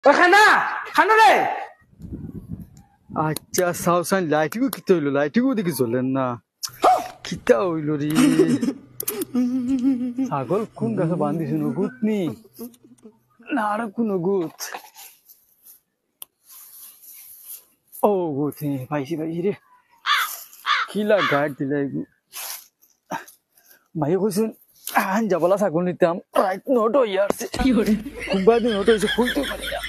ওই খানা খানা রে আচ্ছা সাউসান লাইটিগো কিতা হইলো লাইটিগো দেখি জ্বলেন না কিতা হইল রে ছাগল কোন গাছে বান্ধিছে নগুত নি না আর কোন গুত ও গুত নি পাইছি রে কিলা গাড় দিলাই মাই কইছেন আন যাবলা ছাগল নিতাম রাইট নোট হইয়া আসছে কুম্বা দিন নোট হইছে খুলতে পারি না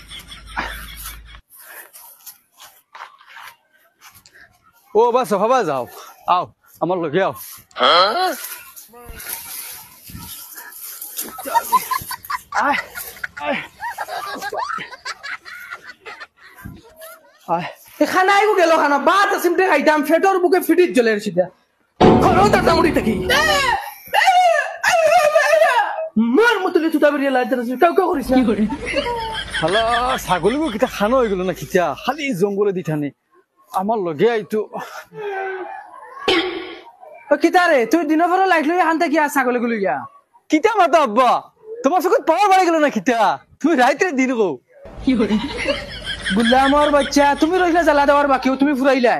ও বাস সফা যাও আও আমার লগে আও আয় আয় আয় খানা আইগো গেল খানা বাত সিমটে খাইতাম ফেটর বুকে ফিটিট জ্বলে সিধা খরো তার মুড়ি থাকি মার মতলে তুই তাবরি লাইতে রস কাউ কাউ করিস না হালা ছাগলগো কিটা খানো হয়ে গেল না কিটা খালি জঙ্গলে দি ঠানে আমার লগে আইতো ও কিতারে তুই দিনের পরে লাইট লই হানতে কি ছাগলে গুলি গিয়া কিটা মাতা আব্বা তোমার চোখত পাওয়ার বাড়ি গেল না কিটা তুমি রাইতে দিন গো গুলামর বাচ্চা তুমি রইলা জ্বালা দেওয়ার বাকিও তুমি ফুরাইলা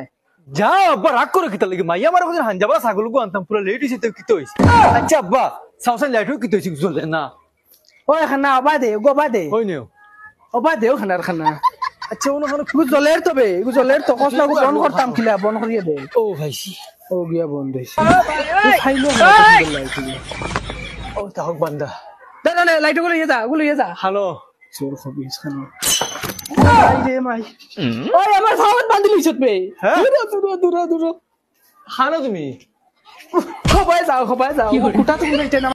যাও আব্বা রাগ করো কিতা লাগে মাইয়া আমার কথা হানজাবা ছাগলগো আনতাম পুরো লেট হইছে তো কিতা হইছে আচ্ছা আব্বা সাউসান লাইটও কিতা হইছে চলে না ওই খানা অবা দে গোবা দে হই নিও অবা দেও খানার খানা আচ্ছা ওনো খানো গু জলের তবে গু জলের তো কষ্ট গু বন করতাম খিলা বন করিয়ে দে ও ভাইছি ও গিয়া বন দেইছে খাইলো ও তাহক বান্দা দাদা নে লাইট গুলো ইয়ে যা হ্যালো চোর খবিস খানা আই রে মাই ওই আমার ফাওয়াত বান্ধি লইছত বে হ্যাঁ? দূর হানো তুমি খবাই যাও কুটা তুমি যাইতে না